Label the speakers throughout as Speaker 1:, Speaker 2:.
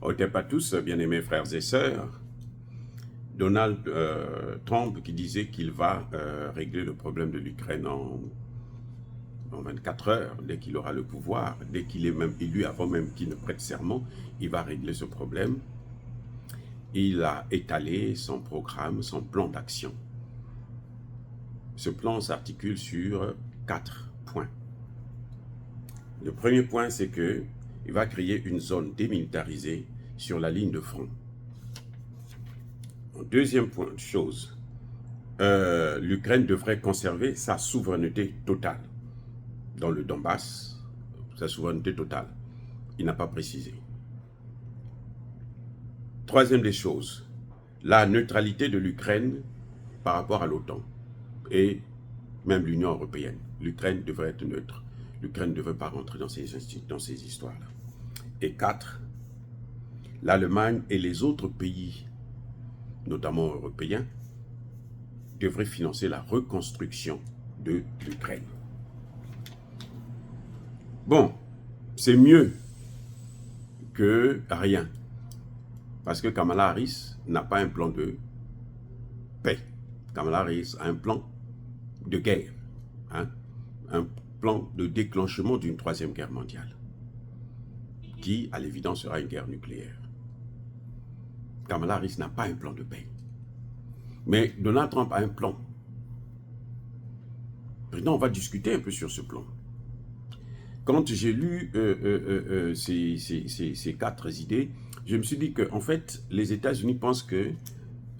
Speaker 1: Au pas tous, bien-aimés frères et sœurs, Donald Trump qui disait qu'il va régler le problème de l'Ukraine en 24 heures, dès qu'il aura le pouvoir, dès qu'il est même élu, avant même qu'il ne prête serment, il va régler ce problème. Il a étalé son programme, son plan d'action. Ce plan s'articule sur 4 points. Le premier point, c'est qu'il va créer une zone démilitarisée sur la ligne de front. Deuxième point, l'Ukraine devrait conserver sa souveraineté totale dans le Donbass, sa souveraineté totale. Il n'a pas précisé. Troisième des choses, la neutralité de l'Ukraine par rapport à l'OTAN et même l'Union européenne. L'Ukraine devrait être neutre. L'Ukraine ne devrait pas rentrer dans ces histoires-là. Et 4, l'Allemagne et les autres pays, notamment européens, devraient financer la reconstruction de l'Ukraine. Bon, c'est mieux que rien. Parce que Kamala Harris n'a pas un plan de paix. Kamala Harris a un plan de guerre. Un plan de déclenchement d'une troisième guerre mondiale. Qui, à l'évidence, sera une guerre nucléaire. Kamala Harris n'a pas un plan de paix. Mais Donald Trump a un plan. Maintenant, on va discuter un peu sur ce plan. Quand j'ai lu ces 4 idées, je me suis dit qu'en fait, les États-Unis pensent que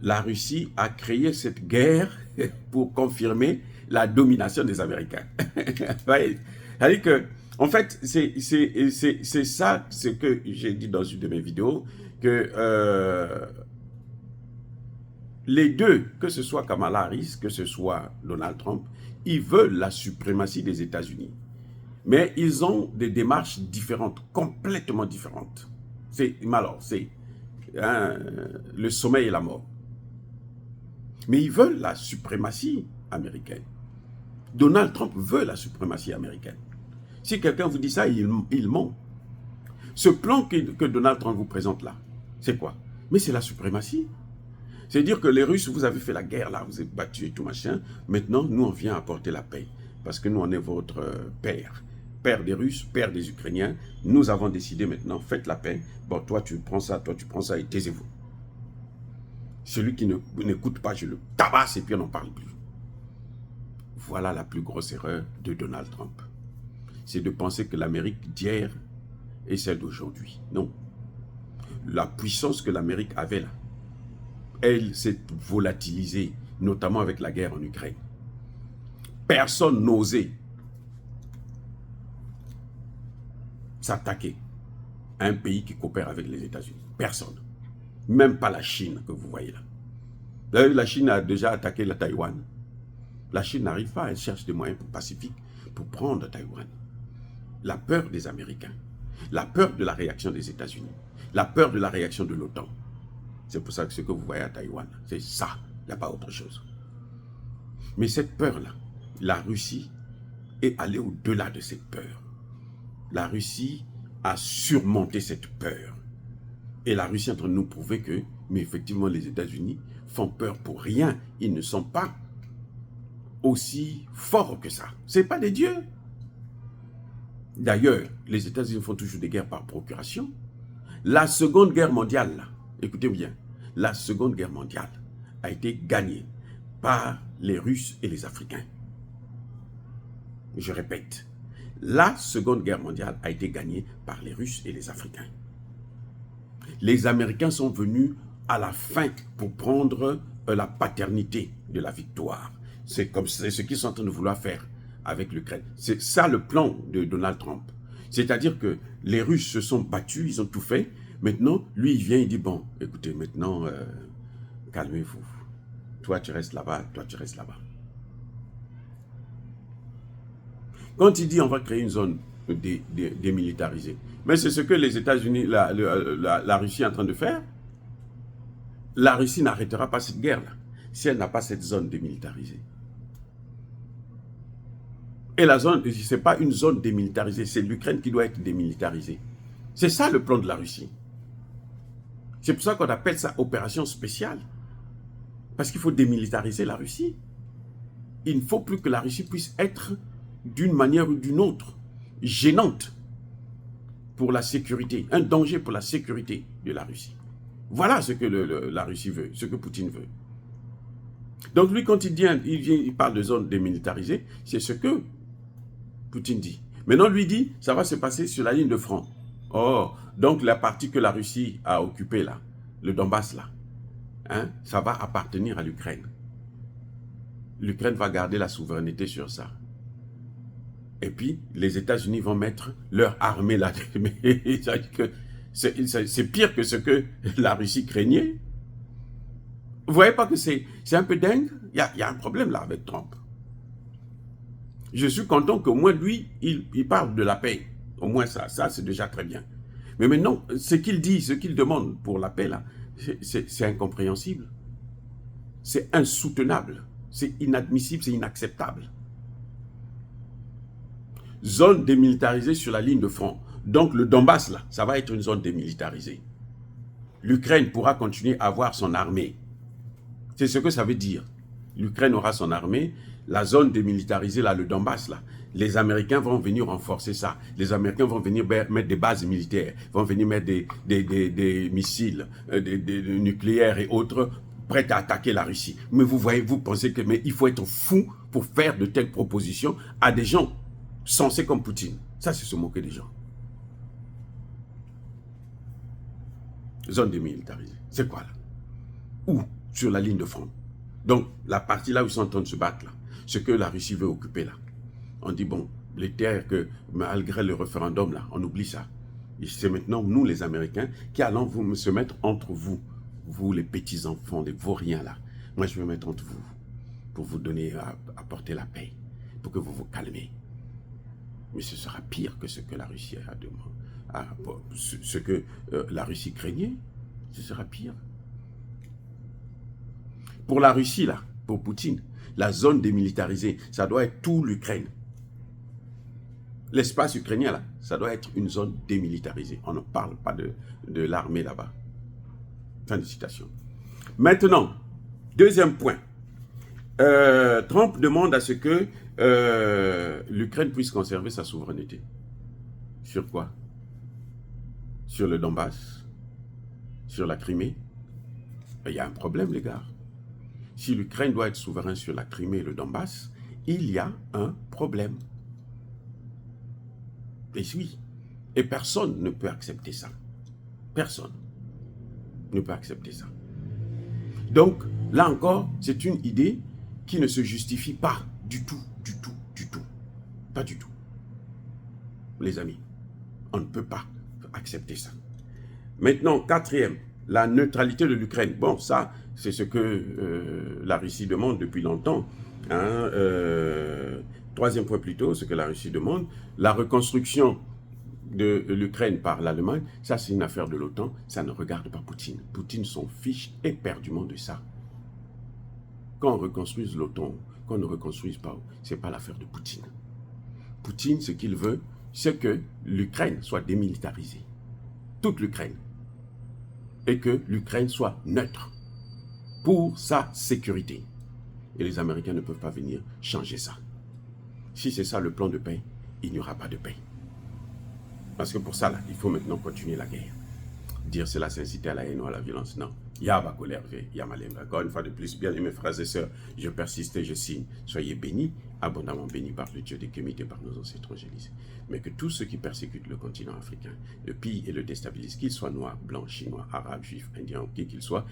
Speaker 1: la Russie a créé cette guerre pour confirmer la domination des Américains. C'est-à-dire que, en fait, c'est ça ce que j'ai dit dans une de mes vidéos, que les deux, que ce soit Kamala Harris, que ce soit Donald Trump, ils veulent la suprématie des États-Unis. Mais ils ont des démarches différentes, complètement différentes. C'est le sommeil et la mort. Mais ils veulent la suprématie américaine. Donald Trump veut la suprématie américaine. Si quelqu'un vous dit ça, il ment. Ce plan que Donald Trump vous présente là, c'est quoi? Mais c'est la suprématie. C'est-à-dire que les Russes, vous avez fait la guerre là, vous êtes battus et tout machin. Maintenant, nous, on vient apporter la paix. Parce que nous, on est votre père. Père des Russes, père des Ukrainiens. Nous avons décidé maintenant, faites la paix. Bon, toi, tu prends ça et taisez-vous. Celui qui n'écoute pas, je le tabasse et puis on n'en parle plus. Voilà la plus grosse erreur de Donald Trump. C'est de penser que l'Amérique d'hier est celle d'aujourd'hui. Non. La puissance que l'Amérique avait là, elle s'est volatilisée, notamment avec la guerre en Ukraine. Personne n'osait s'attaquer à un pays qui coopère avec les États-Unis. Personne. Même pas la Chine que vous voyez là. La Chine a déjà attaqué la Taïwan. La Chine n'arrive pas, elle cherche des moyens pacifiques pour prendre Taïwan. La peur des Américains, la peur de la réaction des États-Unis, la peur de la réaction de l'OTAN. C'est pour ça que ce que vous voyez à Taïwan, c'est ça, il n'y a pas autre chose. Mais cette peur-là, la Russie est allée au-delà de cette peur. La Russie a surmonté cette peur. Et la Russie est en train de nous prouver que, mais effectivement, les États-Unis font peur pour rien. Ils ne sont pas aussi forts que ça. Ce n'est pas des dieux. D'ailleurs, les États-Unis font toujours des guerres par procuration. La Seconde Guerre mondiale, là, écoutez bien, la Seconde Guerre mondiale a été gagnée par les Russes et les Africains. Je répète, la Seconde Guerre mondiale a été gagnée par les Russes et les Africains. Les Américains sont venus à la fin pour prendre la paternité de la victoire. C'est ce qu'ils sont en train de vouloir faire avec l'Ukraine. C'est ça le plan de Donald Trump. C'est-à-dire que les Russes se sont battus, ils ont tout fait. Maintenant, lui, il vient, il dit, bon, écoutez, maintenant, calmez-vous. Toi, tu restes là-bas, toi, tu restes là-bas. Quand il dit, on va créer une zone démilitarisée, mais c'est ce que les États-Unis, la Russie est en train de faire. La Russie n'arrêtera pas cette guerre-là si elle n'a pas cette zone démilitarisée. Et la zone, ce n'est pas une zone démilitarisée, c'est l'Ukraine qui doit être démilitarisée. C'est ça le plan de la Russie. C'est pour ça qu'on appelle ça opération spéciale. Parce qu'il faut démilitariser la Russie. Il ne faut plus que la Russie puisse être, d'une manière ou d'une autre, gênante pour la sécurité, un danger pour la sécurité de la Russie. Voilà ce que la Russie veut, ce que Poutine veut. Donc lui, quand il parle de zone démilitarisée, c'est ce que Poutine dit. Maintenant, lui dit, ça va se passer sur la ligne de front. Oh, donc la partie que la Russie a occupée là, le Donbass là, hein, ça va appartenir à l'Ukraine. L'Ukraine va garder la souveraineté sur ça. Et puis, les États-Unis vont mettre leur armée là. C'est pire que ce que la Russie craignait. Vous voyez pas que c'est un peu dingue? Il y a un problème là avec Trump. Je suis content qu'au moins lui, il parle de la paix. Au moins ça c'est déjà très bien. Mais maintenant, ce qu'il dit, ce qu'il demande pour la paix là, c'est incompréhensible. C'est insoutenable. C'est inadmissible, c'est inacceptable. Zone démilitarisée sur la ligne de front. Donc le Donbass, là, ça va être une zone démilitarisée. L'Ukraine pourra continuer à avoir son armée. C'est ce que ça veut dire. L'Ukraine aura son armée. La zone démilitarisée, là, le Donbass, là, les Américains vont venir renforcer ça. Les Américains vont venir mettre des bases militaires, vont venir mettre des missiles, des nucléaires et autres, prêts à attaquer la Russie. Mais vous voyez, vous pensez que mais il faut être fou pour faire de telles propositions à des gens sensés comme Poutine. Ça, c'est se moquer des gens. Zone démilitarisée. C'est quoi là? Où? Sur la ligne de front. Donc, la partie là où ils sont en train de se battre là, ce que la Russie veut occuper là. On dit, bon, les terres que, malgré le référendum là, on oublie ça. C'est maintenant nous les Américains qui allons se mettre entre vous. Vous les petits enfants, les vauriens là. Moi, je vais me mettre entre vous pour vous donner, apporter la paix, pour que vous vous calmez. Mais ce sera pire que ce que la Russie a demandé. Ce que la Russie craignait, ce sera pire. Pour la Russie, là, pour Poutine, la zone démilitarisée, ça doit être tout l'Ukraine. L'espace ukrainien, là, ça doit être une zone démilitarisée. On ne parle pas de l'armée là-bas. Fin de citation. Maintenant, deuxième point. Trump demande à ce que l'Ukraine puisse conserver sa souveraineté. Sur quoi? Sur le Donbass? Sur la Crimée? Il y a un problème, les gars. Si l'Ukraine doit être souveraine sur la Crimée et le Donbass, il y a un problème. Et oui. Et personne ne peut accepter ça. Personne ne peut accepter ça. Donc, là encore, c'est une idée qui ne se justifie pas du tout, du tout, du tout. Pas du tout. Les amis, on ne peut pas accepter ça. Maintenant, quatrième, la neutralité de l'Ukraine. Bon, ça, c'est ce que la Russie demande depuis longtemps. Hein, troisième point plutôt, ce que la Russie demande, la reconstruction de l'Ukraine par l'Allemagne, ça c'est une affaire de l'OTAN, ça ne regarde pas Poutine. Poutine s'en fiche éperdument de ça. Quand on reconstruise l'OTAN, qu'on ne reconstruise pas, ce n'est pas l'affaire de Poutine. Poutine, ce qu'il veut, c'est que l'Ukraine soit démilitarisée. Toute l'Ukraine. Et que l'Ukraine soit neutre pour sa sécurité. Et les Américains ne peuvent pas venir changer ça. Si c'est ça le plan de paix, il n'y aura pas de paix. Parce que pour ça, là, il faut maintenant continuer la guerre. Dire cela, c'est inciter à la haine ou à la violence. Non. Yaba colère, Yamalem. Encore une fois de plus, bien aimés frères et sœurs, je persiste et je signe. Soyez bénis, abondamment bénis par le Dieu des Kémites et par nos ancêtres angélisés. Mais que tous ceux qui persécutent le continent africain, le pillent et le déstabilisent, qu'ils soient noirs, blancs, chinois, arabes, juifs, indiens, qui qu'ils soient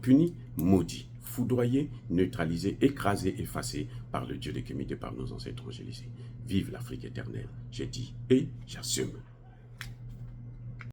Speaker 1: punis, maudits, foudroyés, neutralisés, écrasés, effacés par le Dieu des Kémites et par nos ancêtres angélisés. Vive l'Afrique éternelle, j'ai dit et j'assume.